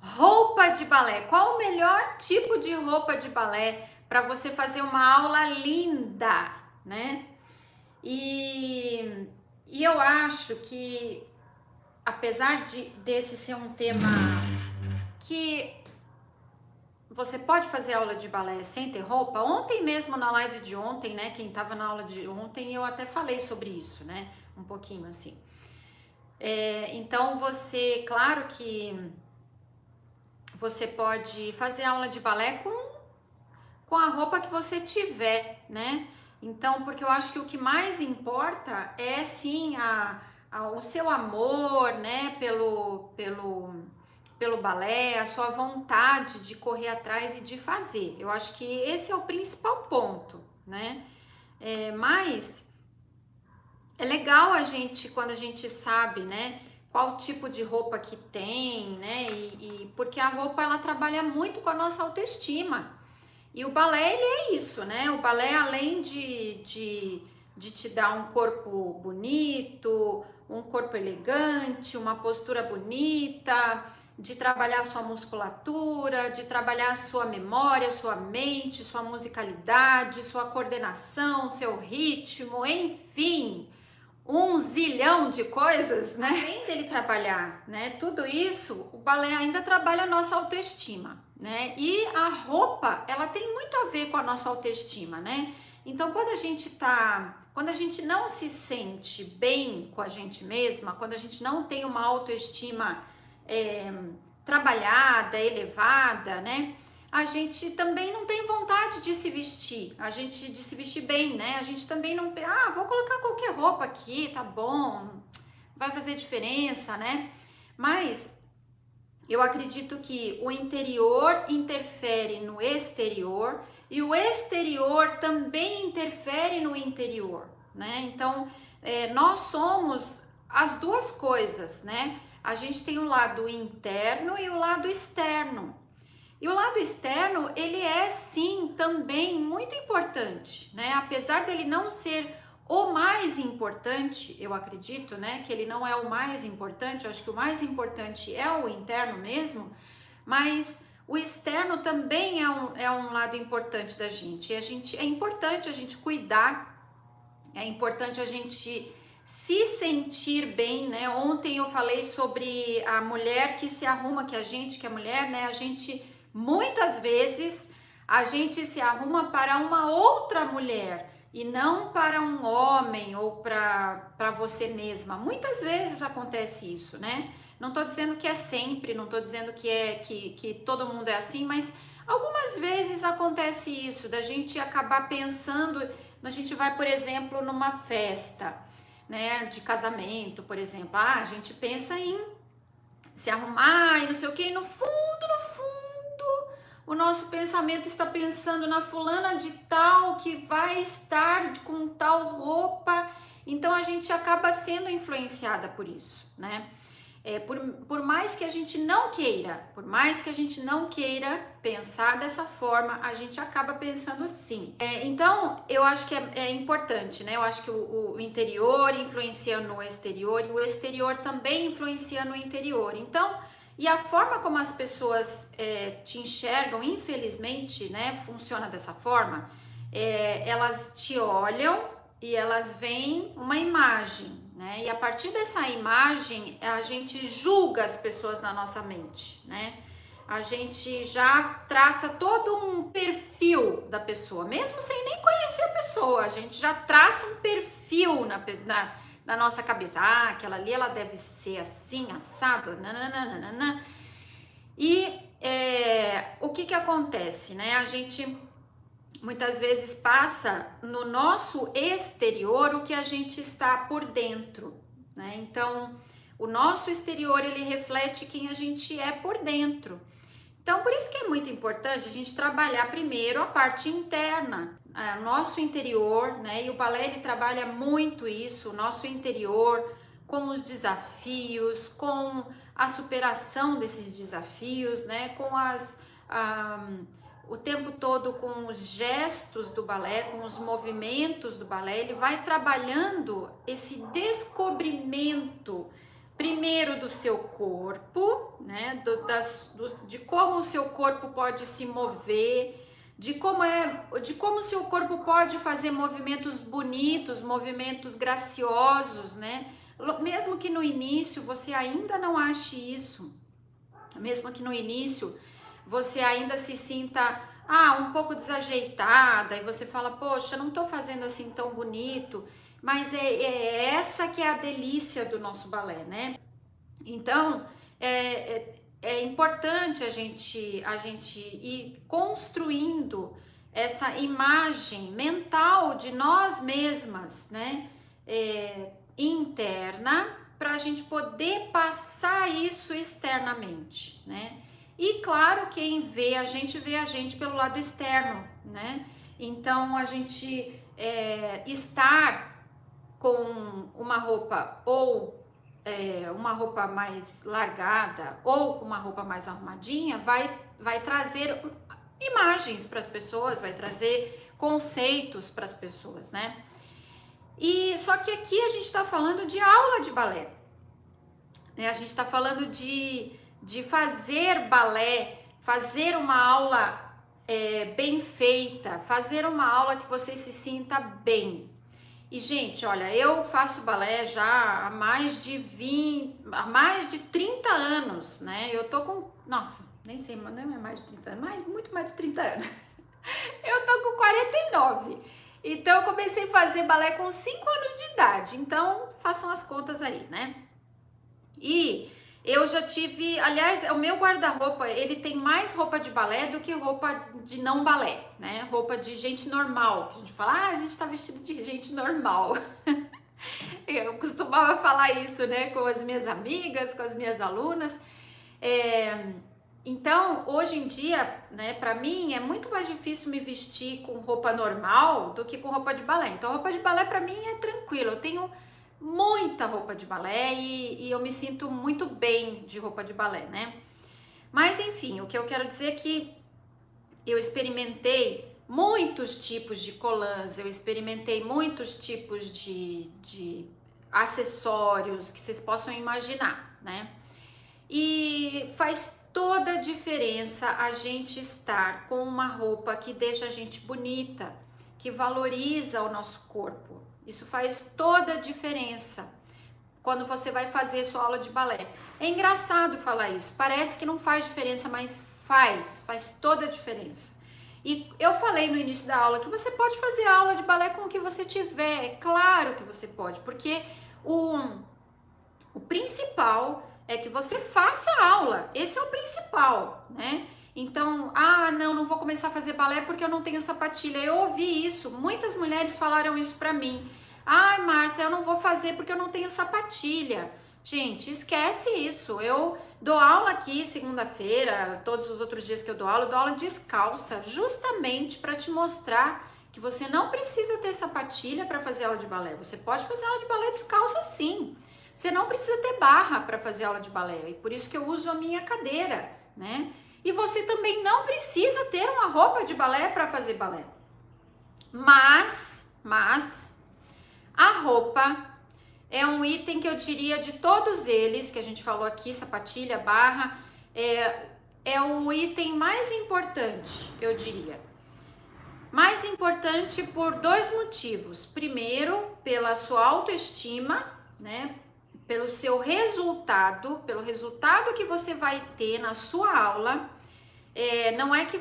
Roupa de balé. Qual o melhor tipo de roupa de balé para você fazer uma aula linda, né? E, e eu acho que, apesar desse ser um tema que você pode fazer aula de balé sem ter roupa, ontem mesmo na live de ontem, né? Quem estava na aula de ontem, eu até falei sobre isso, né? Um pouquinho assim. Então claro que você pode fazer aula de balé com a roupa que você tiver, né? Então, porque eu acho que o que mais importa é sim o seu amor, né, pelo balé, a sua vontade de correr atrás e de fazer. Eu acho que esse é o principal ponto, né? Mas é legal a gente, quando a gente sabe, né, qual tipo de roupa que tem, né, porque a roupa ela trabalha muito com a nossa autoestima. E o balé, ele é isso, né? O balé, além de te dar um corpo bonito, um corpo elegante, uma postura bonita, de trabalhar sua musculatura, de trabalhar sua memória, sua mente, sua musicalidade, sua coordenação, seu ritmo, enfim, um zilhão de coisas, né? Além dele trabalhar, né? Tudo isso, o balé ainda trabalha a nossa autoestima, né? E a roupa, ela tem muito a ver com a nossa autoestima, né? Então, quando a gente não se sente bem com a gente mesma, quando a gente não tem uma autoestima é, trabalhada, elevada, né? A gente também não tem vontade de se vestir, de se vestir bem, né? A gente também não, vou colocar qualquer roupa aqui, tá bom, vai fazer diferença, né? Mas eu acredito que o interior interfere no exterior e o exterior também interfere no interior, né? Então, nós somos as duas coisas, né? A gente tem o lado interno e o lado externo. E o lado externo, ele é sim também muito importante, né? Apesar dele não ser o mais importante, eu acredito, né? Que ele não é o mais importante, eu acho que o mais importante é o interno mesmo, mas o externo também é um lado importante da gente. É importante a gente cuidar, é importante a gente se sentir bem, né? Ontem eu falei sobre a mulher que se arruma, que é mulher, né? Muitas vezes a gente se arruma para uma outra mulher e não para um homem ou para você mesma. Muitas vezes acontece isso, né? Não tô dizendo que é sempre, não tô dizendo que todo mundo é assim, mas algumas vezes acontece isso, da gente acabar pensando, a gente vai, por exemplo, numa festa, né, de casamento, por exemplo, a gente pensa em se arrumar e não sei o que, e no fundo, o nosso pensamento está pensando na fulana de tal que vai estar com tal roupa, então a gente acaba sendo influenciada por isso, né? Por mais que a gente não queira, por mais que a gente não queira pensar dessa forma, a gente acaba pensando sim. Então, eu acho que é importante, né? Eu acho que o interior influencia no exterior e o exterior também influencia no interior. Então, e a forma como as pessoas te enxergam, infelizmente, né? Funciona dessa forma. Elas te olham e elas veem uma imagem, né? E a partir dessa imagem, a gente julga as pessoas na nossa mente, né? A gente já traça todo um perfil da pessoa, mesmo sem nem conhecer a pessoa, a gente já traça um perfil na nossa cabeça. Ah, aquela ali ela deve ser assim, assado, nananana. E o que acontece, né? A gente muitas vezes passa no nosso exterior o que a gente está por dentro, né? Então, o nosso exterior ele reflete quem a gente é por dentro. Então, por isso que é muito importante a gente trabalhar primeiro a parte interna, o nosso interior, né? E o balé ele trabalha muito isso, o nosso interior, com os desafios, com a superação desses desafios, né? O tempo todo com os gestos do balé, com os movimentos do balé, ele vai trabalhando esse descobrimento primeiro do seu corpo, né? De como o seu corpo pode se mover, de como o seu corpo pode fazer movimentos bonitos, movimentos graciosos, né? Mesmo que no início você ainda não ache isso, mesmo que no início você ainda se sinta um pouco desajeitada e você fala, poxa, não tô fazendo assim tão bonito, mas é essa que é a delícia do nosso balé, né? Então, é importante a gente ir construindo essa imagem mental de nós mesmas, né? Interna, para a gente poder passar isso externamente, né? E claro, quem vê a gente pelo lado externo, né? Então, a gente estar com uma roupa ou uma roupa mais largada ou com uma roupa mais arrumadinha vai trazer imagens para as pessoas, vai trazer conceitos para as pessoas, né? E só que aqui a gente está falando de aula de balé, né? A gente está falando de fazer balé, fazer uma aula bem feita, fazer uma aula que você se sinta bem. E, gente, olha, eu faço balé já há mais de 30 anos, né? Eu tô com, nossa, nem sei, não é mais de 30 anos, muito mais de 30 anos. Eu tô com 49. Então, eu comecei a fazer balé com 5 anos de idade. Então, façam as contas aí, né? E eu já tive, aliás, o meu guarda-roupa, ele tem mais roupa de balé do que roupa de não balé, né? Roupa de gente normal, que a gente fala, a gente tá vestido de gente normal. Eu costumava falar isso, né, com as minhas amigas, com as minhas alunas. Então, hoje em dia, né, para mim é muito mais difícil me vestir com roupa normal do que com roupa de balé. Então, roupa de balé para mim é tranquilo. Eu tenho muita roupa de balé e eu me sinto muito bem de roupa de balé, né? Mas enfim, o que eu quero dizer é que eu experimentei muitos tipos de colãs, eu experimentei muitos tipos de acessórios que vocês possam imaginar, né? E faz toda a diferença a gente estar com uma roupa que deixa a gente bonita, que valoriza o nosso corpo. Isso faz toda a diferença quando você vai fazer sua aula de balé. É engraçado falar isso, parece que não faz diferença, mas faz toda a diferença. E eu falei no início da aula que você pode fazer aula de balé com o que você tiver, é claro que você pode, porque o principal é que você faça a aula, esse é o principal, né? Então, não vou começar a fazer balé porque eu não tenho sapatilha. Eu ouvi isso, muitas mulheres falaram isso pra mim. Márcia, eu não vou fazer porque eu não tenho sapatilha. Gente, esquece isso. Eu dou aula aqui segunda-feira, todos os outros dias que eu dou aula descalça, justamente para te mostrar que você não precisa ter sapatilha para fazer aula de balé. Você pode fazer aula de balé descalça sim. Você não precisa ter barra para fazer aula de balé, e por isso que eu uso a minha cadeira, né? E você também não precisa ter uma roupa de balé para fazer balé. Mas a roupa é um item que eu diria de todos eles, que a gente falou aqui, sapatilha, barra, é o item mais importante, eu diria. Mais importante por 2 motivos. Primeiro, pela sua autoestima, né? Pelo seu resultado, pelo resultado que você vai ter na sua aula. Não é que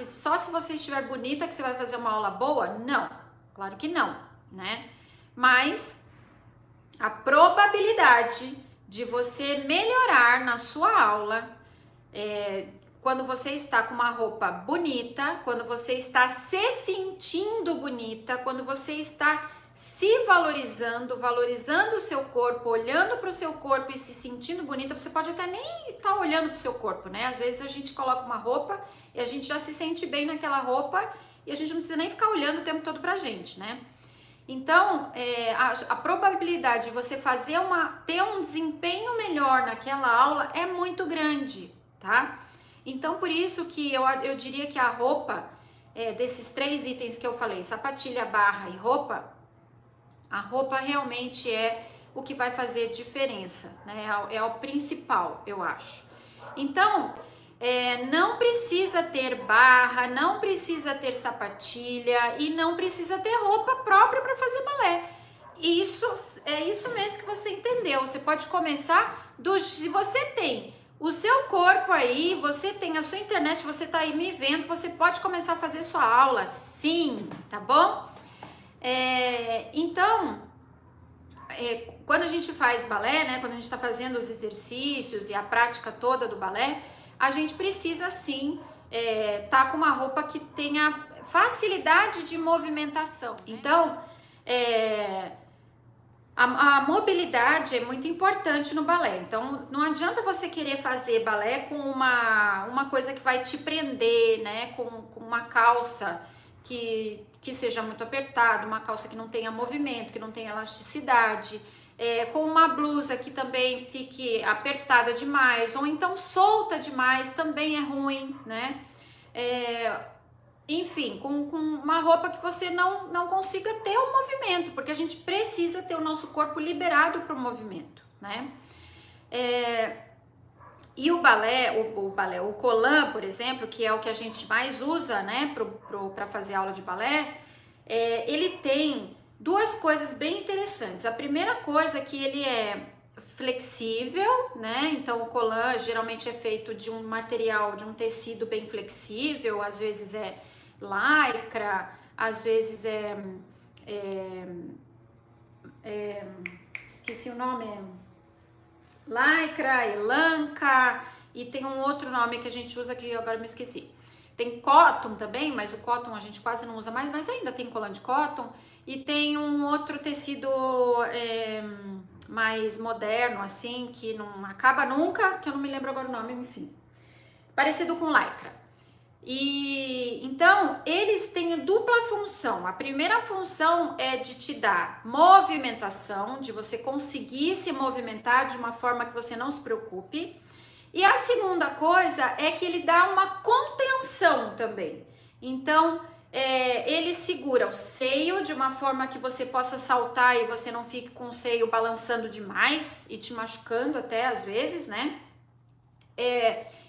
só se você estiver bonita que você vai fazer uma aula boa? Não, claro que não, né? Mas a probabilidade de você melhorar na sua aula quando você está com uma roupa bonita, quando você está se sentindo bonita, quando você está se valorizando, valorizando o seu corpo, olhando para o seu corpo e se sentindo bonita. Você pode até nem estar olhando para o seu corpo, né? Às vezes a gente coloca uma roupa e a gente já se sente bem naquela roupa e a gente não precisa nem ficar olhando o tempo todo pra gente, né? Então, a probabilidade de você ter um desempenho melhor naquela aula é muito grande, tá? Então, por isso que eu diria que a roupa, desses 3 itens que eu falei, sapatilha, barra e roupa, a roupa realmente é o que vai fazer diferença, né? É o principal, eu acho. Então, não precisa ter barra, não precisa ter sapatilha e não precisa ter roupa própria para fazer balé. Isso é isso mesmo que você entendeu. Você pode começar se você tem o seu corpo aí, você tem a sua internet, você tá aí me vendo, você pode começar a fazer sua aula, sim, tá bom? Então, quando a gente faz balé, né, quando a gente está fazendo os exercícios e a prática toda do balé, a gente precisa sim tá com uma roupa que tenha facilidade de movimentação. Então, a mobilidade é muito importante no balé. Então, não adianta você querer fazer balé com uma coisa que vai te prender, né, com uma calça que seja muito apertada, uma calça que não tenha movimento, que não tenha elasticidade, com uma blusa que também fique apertada demais, ou então solta demais, também é ruim, né? Enfim, com uma roupa que você não consiga ter o movimento, porque a gente precisa ter o nosso corpo liberado para o movimento, né? E o balé, o colã, por exemplo, que é o que a gente mais usa, né, para fazer aula de balé, ele tem duas coisas bem interessantes. A primeira coisa é que ele é flexível, né? Então o colã geralmente é feito de um material, de um tecido bem flexível, às vezes é lycra, às vezes esqueci o nome, lycra, elanca, e tem um outro nome que a gente usa que agora me esqueci. Tem cotton também, mas o cotton a gente quase não usa mais, mas ainda tem colã de cotton. E tem um outro tecido mais moderno, assim, que não acaba nunca, que eu não me lembro agora o nome, enfim. Parecido com lycra. E então, eles têm dupla função. A primeira função é de te dar movimentação, de você conseguir se movimentar de uma forma que você não se preocupe. E a segunda coisa é que ele dá uma contenção também. Então, ele segura o seio de uma forma que você possa saltar e você não fique com o seio balançando demais e te machucando até às vezes, né?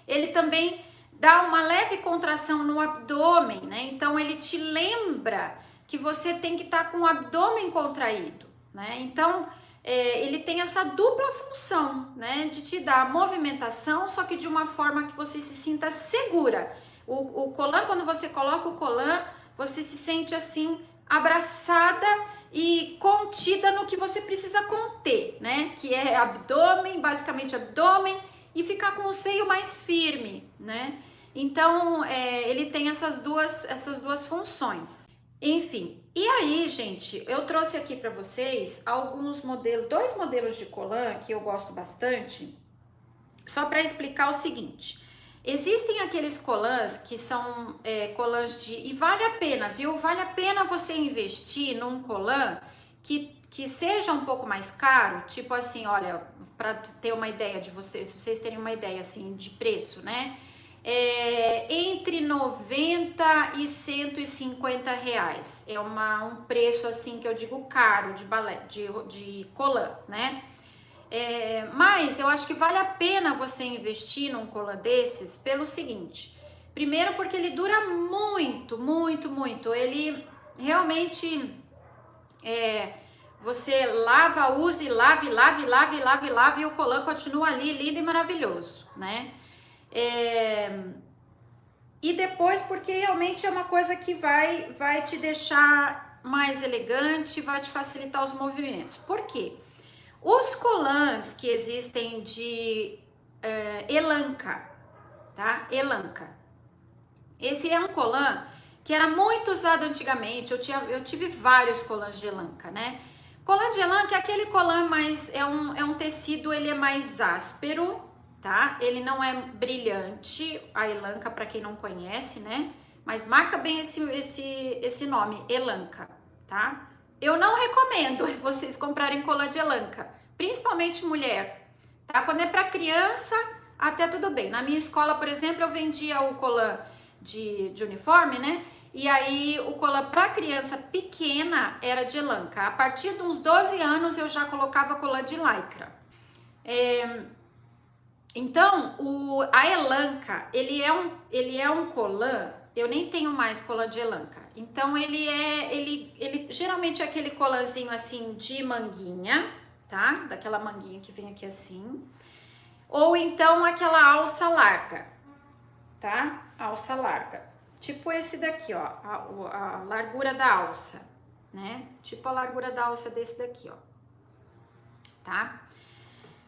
Ele também dá uma leve contração no abdômen, né? Então ele te lembra que você tem que estar com o abdômen contraído, né? Então ele tem essa dupla função, né? De te dar movimentação, só que de uma forma que você se sinta segura. O colã, quando você coloca o colã, você se sente assim abraçada e contida no que você precisa conter, né? Que é abdômen, basicamente abdômen, e ficar com o seio mais firme, né? Então, ele tem essas duas funções. Enfim, e aí, gente, eu trouxe aqui para vocês dois modelos de colã que eu gosto bastante, só para explicar o seguinte. Existem aqueles colãs que são colãs e vale a pena, viu? Vale a pena você investir num colã que seja um pouco mais caro, tipo assim, olha, para ter uma ideia de vocês, se vocês terem uma ideia assim de preço, né? Entre 90 e 150 reais. É um preço assim que eu digo caro de balé, de colã, né? Mas eu acho que vale a pena você investir num colã desses pelo seguinte. Primeiro porque ele dura muito, muito, muito. Ele realmente você lava, use, lave, lave, lave, lave, lave e o colã continua ali lindo e maravilhoso, né? E depois porque realmente é uma coisa que vai te deixar mais elegante, vai te facilitar os movimentos. Por quê? Os colãs que existem de elanca, tá? Elanca. Esse é um colã que era muito usado antigamente. Eu tive vários colãs de elanca, né? Colã de elanca é aquele colã mais é um tecido, ele é mais áspero, tá? Ele não é brilhante, a elanca para quem não conhece, né? Mas marca bem esse nome, elanca, tá? Eu não recomendo vocês comprarem colã de elanca, principalmente mulher, tá? Quando é para criança, até tudo bem. Na minha escola, por exemplo, eu vendia o colã de uniforme, né? E aí o colan para criança pequena era de elanca. A partir de uns 12 anos eu já colocava colan de lycra. Então, a elanca, ele é um colan, eu nem tenho mais colan de elanca. Então, ele geralmente é aquele colanzinho assim de manguinha, tá? Daquela manguinha que vem aqui assim. Ou então aquela alça larga, tá? Alça larga. Tipo esse daqui, ó, a largura da alça, né? Tipo a largura da alça desse daqui, ó. Tá?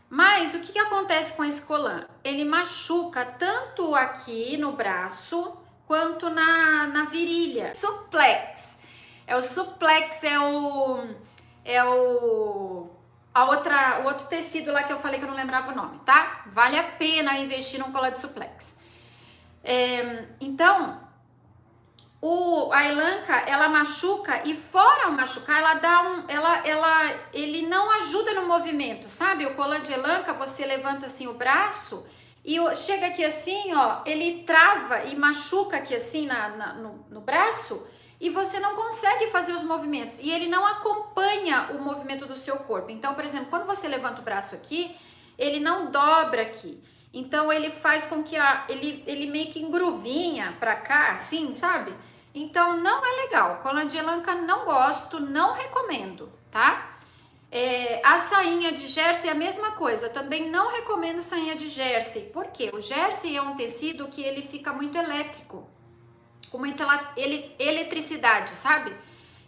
Mas o que acontece com esse colan? Ele machuca tanto aqui no braço quanto na virilha. Suplex. O suplex o outro tecido lá que eu falei que eu não lembrava o nome, tá? Vale a pena investir num colan de suplex. Então, a elanca, ela machuca e fora o machucar, ela dá ele não ajuda no movimento, sabe? O colan de elanca, você levanta assim o braço e chega aqui assim, ó, ele trava e machuca aqui assim no braço e você não consegue fazer os movimentos e ele não acompanha o movimento do seu corpo. Então, por exemplo, quando você levanta o braço aqui, ele não dobra aqui. Então, ele faz com que ele meio que engruvinha pra cá, assim, sabe? Então, não é legal. Colan de elanca não gosto, não recomendo, tá? A sainha de jersey é a mesma coisa. Também não recomendo sainha de jersey. Por quê? O jersey é um tecido que ele fica muito elétrico, com muita eletricidade, sabe?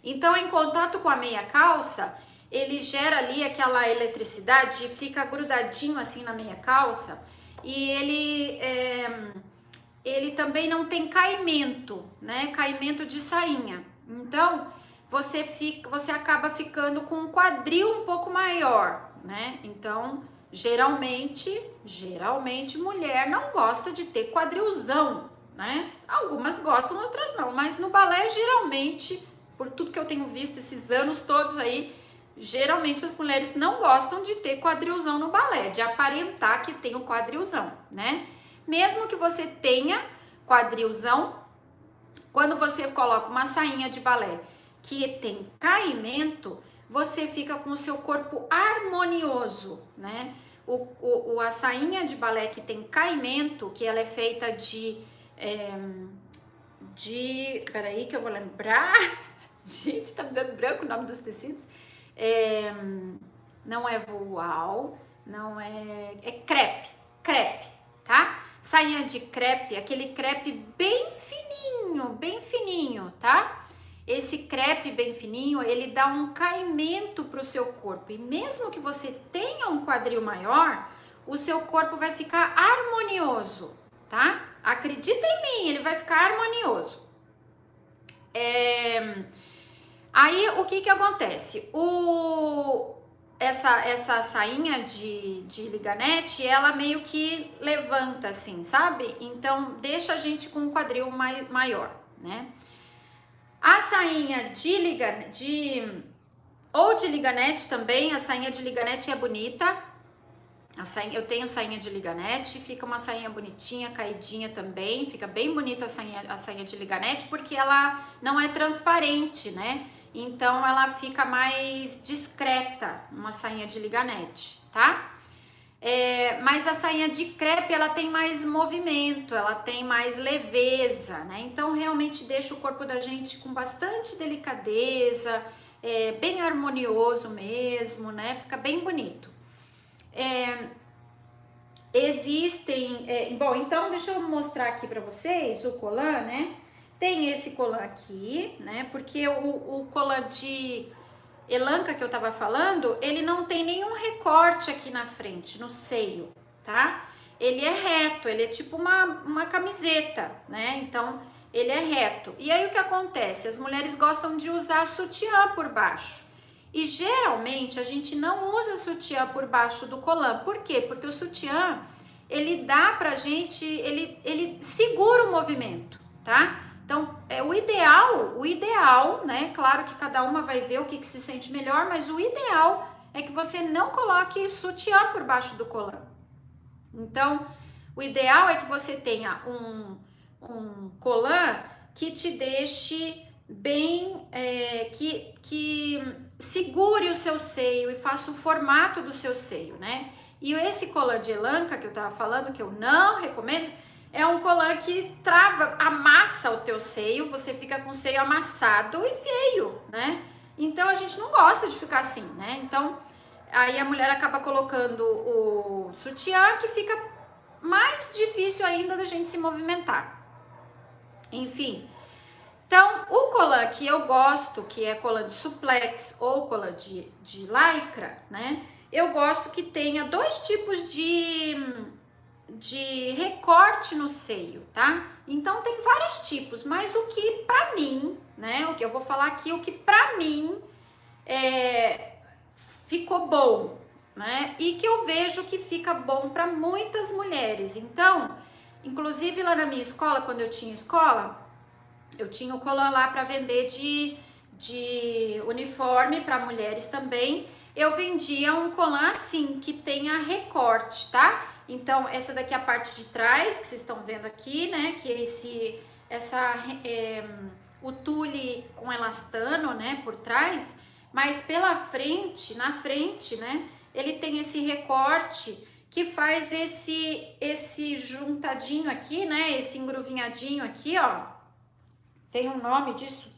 Então, em contato com a meia calça, ele gera ali aquela eletricidade e fica grudadinho assim na meia calça. E ele também não tem caimento, né? Caimento de sainha. Então, você acaba ficando com um quadril um pouco maior, né? Então, geralmente mulher não gosta de ter quadrilzão, né? Algumas gostam, outras não, mas no balé geralmente, por tudo que eu tenho visto esses anos todos aí, geralmente as mulheres não gostam de ter quadrilzão no balé, de aparentar que tem o quadrilzão, né? Mesmo que você tenha quadrilzão, quando você coloca uma sainha de balé que tem caimento, você fica com o seu corpo harmonioso, né? A sainha de balé que tem caimento, que ela é feita peraí que eu vou lembrar. Gente, tá me dando branco o nome dos tecidos. Não é voal, não é crepe, tá? Sainha de crepe, aquele crepe bem fininho, tá? Esse crepe bem fininho, ele dá um caimento pro seu corpo. E mesmo que você tenha um quadril maior, o seu corpo vai ficar harmonioso, tá? Acredita em mim, ele vai ficar harmonioso. Aí, o que acontece? Essa sainha de liganete, ela meio que levanta assim, sabe? Então, deixa a gente com um quadril maior, né? A sainha de liganete também, a sainha de liganete é bonita. Eu tenho sainha de liganete, fica uma sainha bonitinha, caidinha também, fica bem bonita a sainha de liganete, porque ela não é transparente, né? Então, ela fica mais discreta, uma sainha de liganete, tá? Mas a sainha de crepe, ela tem mais movimento, ela tem mais leveza, né? Então, realmente deixa o corpo da gente com bastante delicadeza, bem harmonioso mesmo, né? Fica bem bonito. Existem... bom, então, deixa eu mostrar aqui pra vocês o colan, né? Tem esse colan aqui, né? Porque o colan de elanca que eu tava falando, ele não tem nenhum recorte aqui na frente, no seio, tá? Ele é reto, ele é tipo uma camiseta, né? Então, ele é reto. E aí, o que acontece? As mulheres gostam de usar sutiã por baixo. E, geralmente, a gente não usa sutiã por baixo do colan. Por quê? Porque o sutiã, ele dá pra gente, ele segura o movimento, tá? Então, o ideal, né? Claro que cada uma vai ver o que se sente melhor, mas o ideal é que você não coloque sutiã por baixo do colan. Então, o ideal é que você tenha um colan que te deixe bem, que segure o seu seio e faça o formato do seu seio, né? E esse colar de elanca que eu tava falando, que eu não recomendo, é um colar que trava, amassa o teu seio, você fica com o seio amassado e feio, né? Então a gente não gosta de ficar assim, né? Então aí a mulher acaba colocando o sutiã, que fica mais difícil ainda da gente se movimentar. Enfim, então o colar que eu gosto, que é colar de suplex ou colar de lycra, né? Eu gosto que tenha dois tipos de recorte no seio, tá? Então tem vários tipos, mas o que pra mim, né? O que eu vou falar aqui, o que pra mim ficou bom, né? E que eu vejo que fica bom para muitas mulheres. Então, inclusive lá na minha escola, quando eu tinha escola, eu tinha o colar lá para vender de uniforme para mulheres também. Eu vendia um colar assim, que tenha recorte, tá? Então, essa daqui é a parte de trás, que vocês estão vendo aqui, né? Que é o tule com elastano, né? Por trás. Mas pela frente, na frente, né? Ele tem esse recorte que faz esse juntadinho aqui, né? Esse engruvinhadinho aqui, ó. Tem um nome disso,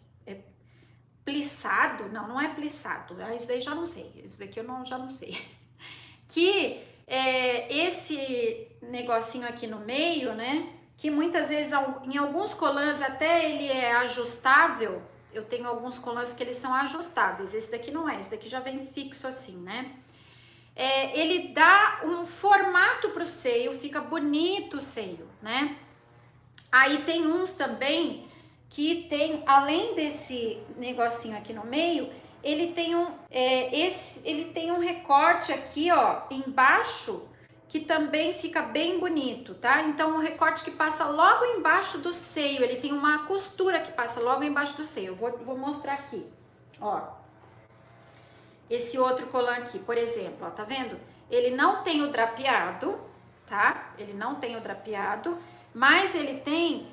plissado? Não, não é plissado. Isso daí já não sei. Isso daqui eu já não sei. Que esse negocinho aqui no meio, né? Que muitas vezes em alguns colãs até ele é ajustável. Eu tenho alguns colãs que eles são ajustáveis. Esse daqui não é. Esse daqui já vem fixo assim, né? Ele dá um formato pro seio, fica bonito o seio, né? Aí tem uns também que tem, além desse negocinho aqui no meio, ele tem um recorte aqui, ó, embaixo, que também fica bem bonito, tá? Então, o recorte que passa logo embaixo do seio, ele tem uma costura que passa logo embaixo do seio. Eu vou mostrar aqui, ó. Esse outro colar aqui, por exemplo, ó, tá vendo? Ele não tem o drapeado, tá? Ele não tem o drapeado, mas ele tem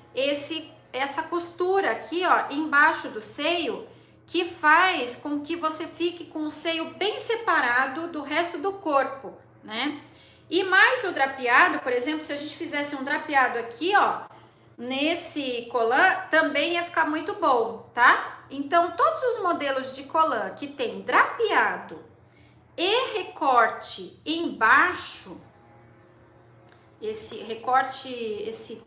essa costura aqui, ó, embaixo do seio, que faz com que você fique com o seio bem separado do resto do corpo, né? E mais o drapeado, por exemplo, se a gente fizesse um drapeado aqui, ó, nesse colar, também ia ficar muito bom, tá? Então, todos os modelos de colar que tem drapeado e recorte embaixo, esse recorte,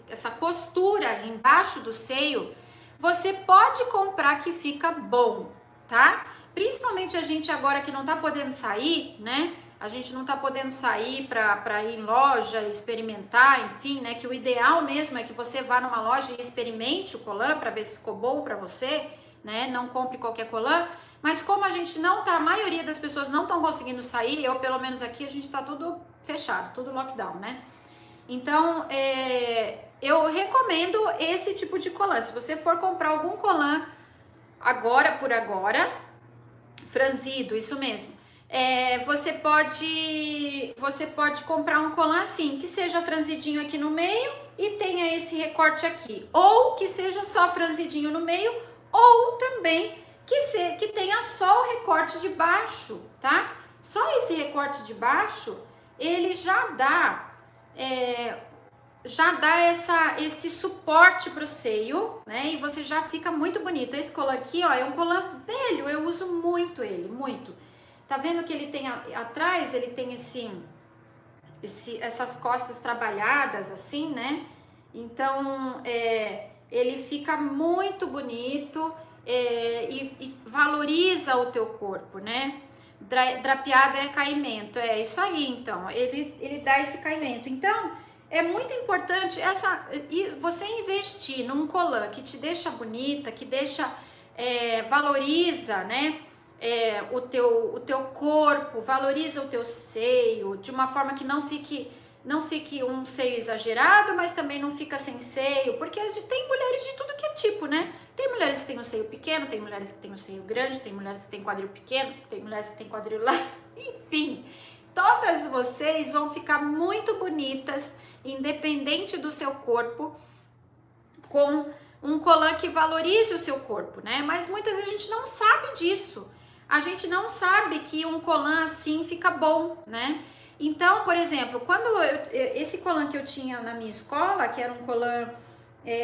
essa costura embaixo do seio, você pode comprar que fica bom, tá? Principalmente a gente agora que não tá podendo sair, né? A gente não tá podendo sair para ir em loja, experimentar, enfim, né? Que o ideal mesmo é que você vá numa loja e experimente o colar para ver se ficou bom para você, né? Não compre qualquer colar. Mas como a gente não tá, a maioria das pessoas não estão conseguindo sair, eu pelo menos aqui, a gente tá tudo fechado, tudo lockdown, né? Então, eu recomendo esse tipo de colar. Se você for comprar algum colar agora por agora, franzido, isso mesmo, você pode comprar um colar assim, que seja franzidinho aqui no meio e tenha esse recorte aqui, ou que seja só franzidinho no meio, ou também que tenha só o recorte de baixo, tá? Só esse recorte de baixo, ele já dá esse suporte pro seio, né? E você já fica muito bonito. Esse colar aqui, ó, é um colar velho, eu uso muito ele, muito. Tá vendo que ele tem atrás, ele tem essas costas trabalhadas assim, né? Então, ele fica muito bonito e valoriza o teu corpo, né? Drapeado é caimento, é isso aí, então, ele dá esse caimento. Então, é muito importante você investir num colar que te deixa bonita, que valoriza, né? O teu corpo, valoriza o teu seio, de uma forma que não fique um seio exagerado, mas também não fica sem seio, porque tem mulheres de tudo que é tipo, né? Tem mulheres que têm um seio pequeno, tem mulheres que têm um seio grande, tem mulheres que têm quadril pequeno, tem mulheres que têm quadril largo, enfim. Todas vocês vão ficar muito bonitas, independente do seu corpo, com um colã que valorize o seu corpo, né? Mas muitas vezes a gente não sabe disso. A gente não sabe que um colã assim fica bom, né? Então, por exemplo, esse colã que eu tinha na minha escola, que era um colã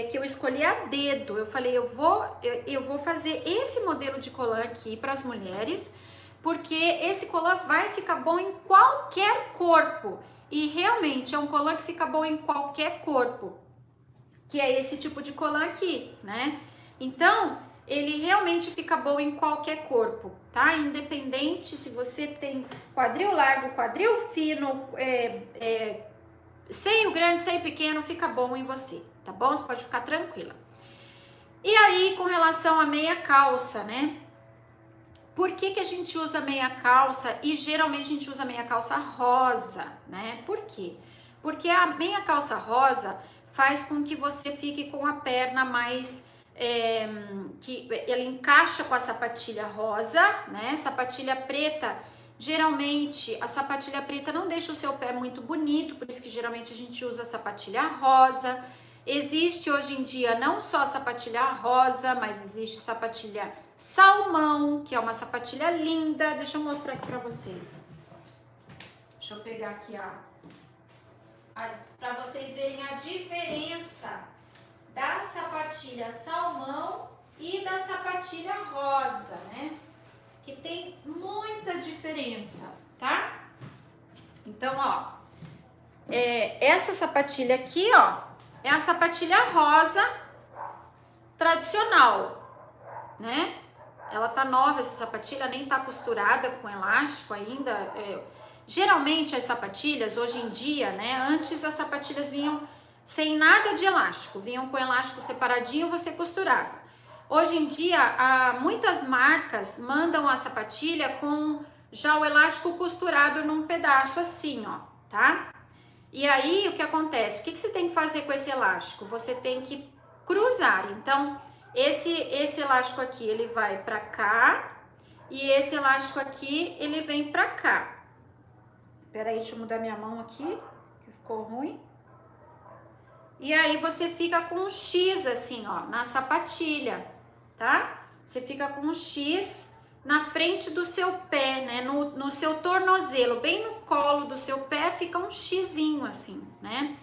que eu escolhi a dedo, eu falei, eu vou fazer esse modelo de colã aqui para as mulheres, porque esse colã vai ficar bom em qualquer corpo. E realmente é um colã que fica bom em qualquer corpo, que é esse tipo de colã aqui, né? Então, ele realmente fica bom em qualquer corpo, tá? Independente se você tem quadril largo, quadril fino, seio grande, seio pequeno, fica bom em você, tá bom? Você pode ficar tranquila. E aí, com relação à meia calça, né? Por que a gente usa meia calça e geralmente a gente usa meia calça rosa, né? Por quê? Porque a meia calça rosa faz com que você fique com a perna mais... que ele encaixa com a sapatilha rosa, né? Sapatilha preta, geralmente a sapatilha preta não deixa o seu pé muito bonito, por isso que geralmente a gente usa a sapatilha rosa. Existe hoje em dia não só a sapatilha rosa, mas existe sapatilha salmão, que é uma sapatilha linda. Deixa eu mostrar aqui pra vocês. Deixa eu pegar aqui para vocês verem a diferença da sapatilha salmão e da sapatilha rosa, né? Que tem muita diferença, tá? Então, ó, essa sapatilha aqui, ó, é a sapatilha rosa tradicional, né? Ela tá nova, essa sapatilha, nem tá costurada com elástico ainda. Geralmente as sapatilhas, hoje em dia, né? Antes as sapatilhas vinham sem nada de elástico, vinham com elástico separadinho, você costurava. Hoje em dia, muitas marcas mandam a sapatilha com já o elástico costurado num pedaço assim, ó, tá? E aí, o que acontece? O que você tem que fazer com esse elástico? Você tem que cruzar. Então, esse elástico aqui, ele vai pra cá, e esse elástico aqui, ele vem pra cá. Peraí, deixa eu mudar minha mão aqui, que ficou ruim. E aí, você fica com um X assim, ó, na sapatilha, tá? Você fica com um X na frente do seu pé, né? No seu tornozelo, bem no colo do seu pé, fica um xizinho assim, né?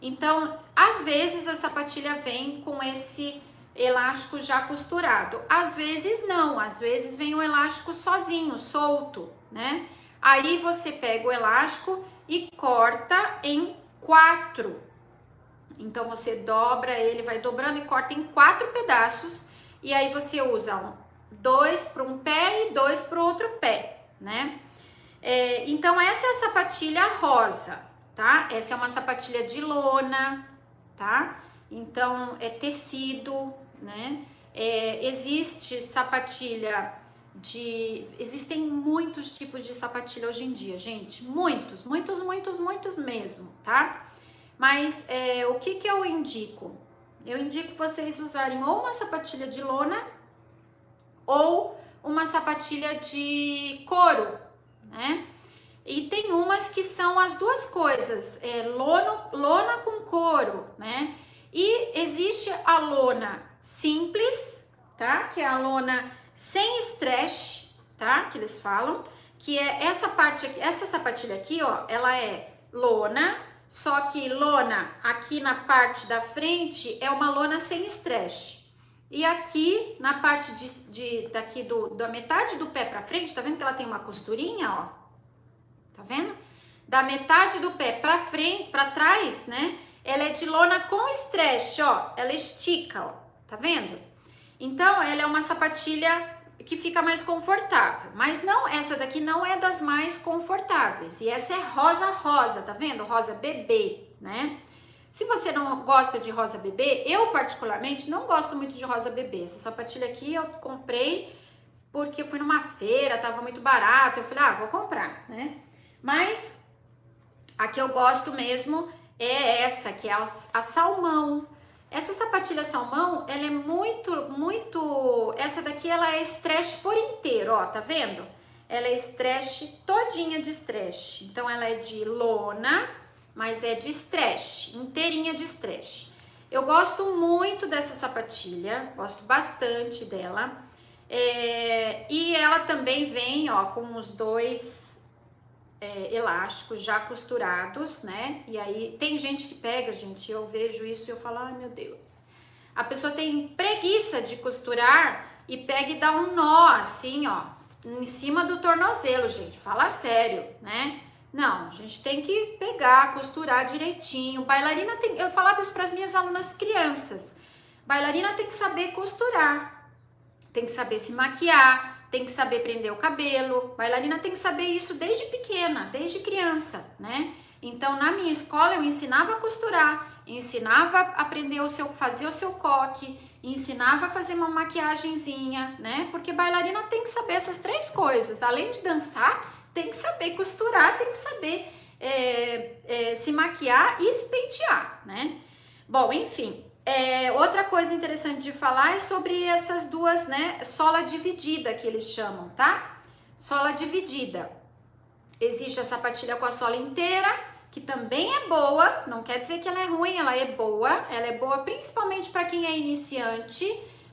Então, às vezes a sapatilha vem com esse elástico já costurado. Às vezes não, às vezes vem o elástico sozinho, solto, né? Aí você pega o elástico e corta em 4. Então você dobra ele, vai dobrando e corta em 4 pedaços. E aí você usa 2 para um pé e 2 para o outro pé, né? Então essa é a sapatilha rosa, tá? Essa é uma sapatilha de lona, tá? Então é tecido, né? Existe sapatilha existem muitos tipos de sapatilha hoje em dia, gente. Muitos mesmo, tá? Mas o que eu indico? Eu indico vocês usarem ou uma sapatilha de lona ou uma sapatilha de couro, né? E tem umas que são as duas coisas, lona com couro, né? E existe a lona simples, tá? Que é a lona sem stretch, tá? Que eles falam, que é essa parte aqui, essa sapatilha aqui, ó, ela é lona, só que lona aqui na parte da frente é uma lona sem stretch. E aqui na parte daqui da metade do pé pra frente, tá vendo que ela tem uma costurinha, ó? Tá vendo? Da metade do pé pra frente, pra trás, né? Ela é de lona com stretch, ó. Ela estica, ó. Tá vendo? Então, ela é uma sapatilha que fica mais confortável. Mas não, essa daqui não é das mais confortáveis. E essa é rosa, tá vendo? Rosa bebê, né? Se você não gosta de rosa bebê, eu particularmente não gosto muito de rosa bebê. Essa sapatilha aqui eu comprei porque eu fui numa feira, tava muito barato. Eu falei, vou comprar, né? Mas a que eu gosto mesmo é essa, que é a salmão. Essa sapatilha salmão, ela é muito... Essa daqui, ela é stretch por inteiro, ó, tá vendo? Ela é stretch, todinha de stretch. Então, ela é de lona, mas é de stretch, inteirinha de stretch. Eu gosto muito dessa sapatilha, gosto bastante dela. E ela também vem, ó, com os dois elásticos já costurados, né? E aí tem gente que pega, gente, eu vejo isso e eu falo, ai meu Deus. A pessoa tem preguiça de costurar e pega e dá um nó assim, ó, em cima do tornozelo, gente. Fala sério, né? Não, a gente tem que pegar, costurar direitinho. Bailarina tem, eu falava isso para as minhas alunas crianças. Bailarina tem que saber costurar, tem que saber se maquiar, tem que saber prender o cabelo. Bailarina tem que saber isso desde pequena, desde criança, né? Então, na minha escola eu ensinava a costurar, ensinava a aprender fazer o seu coque, ensinava a fazer uma maquiagenzinha, né? Porque bailarina tem que saber essas três coisas. Além de dançar, tem que saber costurar, tem que saber se maquiar e se pentear, né? Bom, enfim. Outra coisa interessante de falar é sobre essas duas, né? Sola dividida que eles chamam, tá? Sola dividida. Existe a sapatilha com a sola inteira, que também é boa, não quer dizer que ela é ruim, ela é boa principalmente para quem é iniciante,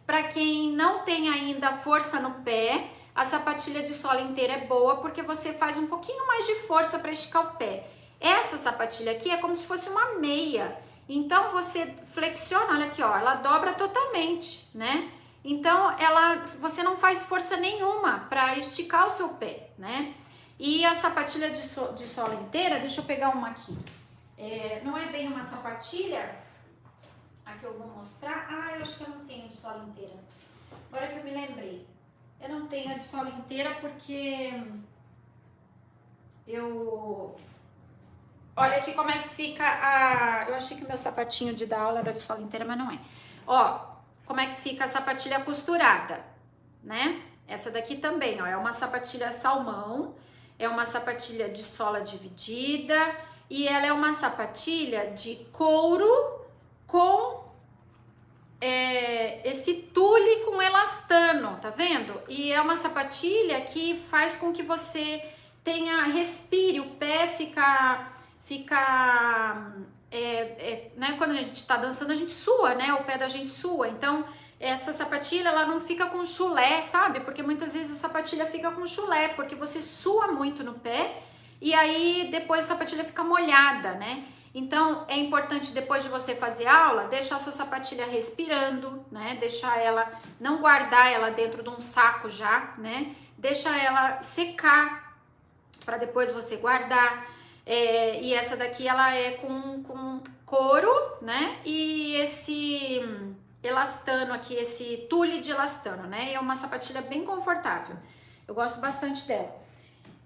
para quem não tem ainda força no pé. A sapatilha de sola inteira é boa porque você faz um pouquinho mais de força para esticar o pé. Essa sapatilha aqui é como se fosse uma meia, então você flexiona, olha aqui, ó, ela dobra totalmente, né? Então você não faz força nenhuma para esticar o seu pé, né? E a sapatilha de sola inteira, deixa eu pegar uma aqui. Não é bem uma sapatilha, aqui eu vou mostrar. Ah, eu acho que eu não tenho de sola inteira. Agora que eu me lembrei. Eu não tenho a de sola inteira porque olha aqui como é que fica eu achei que o meu sapatinho de dar aula era de sola inteira, mas não é. Ó, como é que fica a sapatilha costurada, né? Essa daqui também, ó, é uma sapatilha salmão. É uma sapatilha de sola dividida e ela é uma sapatilha de couro com esse tule com elastano, tá vendo? E é uma sapatilha que faz com que você respire, o pé né? Quando a gente tá dançando, a gente sua, né? O pé da gente sua, então essa sapatilha, ela não fica com chulé, sabe? Porque muitas vezes a sapatilha fica com chulé, porque você sua muito no pé e aí depois a sapatilha fica molhada, né? Então, é importante depois de você fazer aula, deixar a sua sapatilha respirando, né? Deixar ela, não guardar ela dentro de um saco já, né? Deixa ela secar para depois você guardar. E essa daqui, ela é com couro, né? E esse elastano aqui, esse tule de elastano, né? É uma sapatilha bem confortável. Eu gosto bastante dela.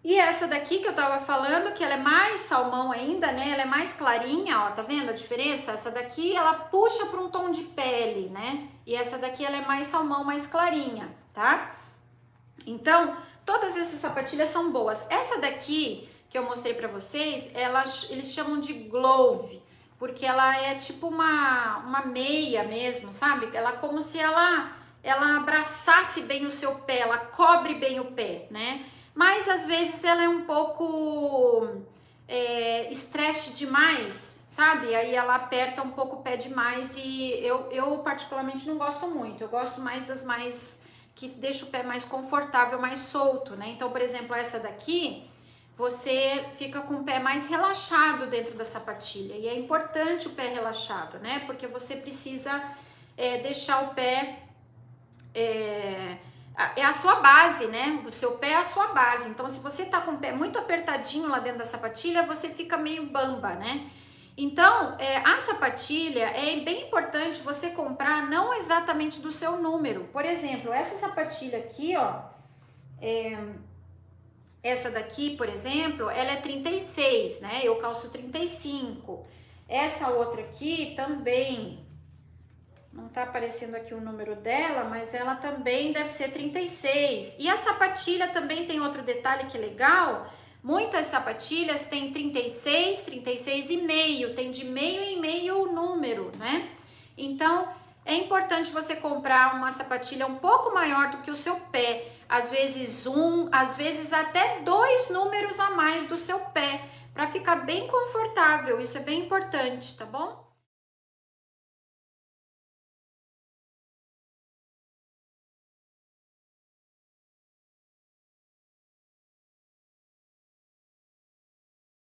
E essa daqui que eu tava falando, que ela é mais salmão ainda, né? Ela é mais clarinha, ó, tá vendo a diferença? Essa daqui, ela puxa para um tom de pele, né? E essa daqui, ela é mais salmão, mais clarinha, tá? Então, todas essas sapatilhas são boas. Essa daqui, que eu mostrei pra vocês, eles chamam de glove, porque ela é tipo uma meia mesmo, sabe? Ela é como se ela abraçasse bem o seu pé, ela cobre bem o pé, né? Mas às vezes ela é um pouco estresse demais, sabe? Aí ela aperta um pouco o pé demais e eu particularmente não gosto muito. Eu gosto mais das mais que deixa o pé mais confortável, mais solto, né? Então, por exemplo, essa daqui, você fica com o pé mais relaxado dentro da sapatilha. E é importante o pé relaxado, né? Porque você precisa deixar o pé... é a sua base, né? O seu pé é a sua base. Então, se você tá com o pé muito apertadinho lá dentro da sapatilha, você fica meio bamba, né? Então, a sapatilha é bem importante você comprar não exatamente do seu número. Por exemplo, essa sapatilha aqui, ó, essa daqui, por exemplo, ela é 36, né? Eu calço 35. Essa outra aqui também, não tá aparecendo aqui o número dela, mas ela também deve ser 36. E a sapatilha também tem outro detalhe que é legal. Muitas sapatilhas têm 36, 36 e meio, tem de meio em meio o número, né? Então, é importante você comprar uma sapatilha um pouco maior do que o seu pé. Às vezes às vezes até 2 números a mais do seu pé, para ficar bem confortável. Isso é bem importante, tá bom?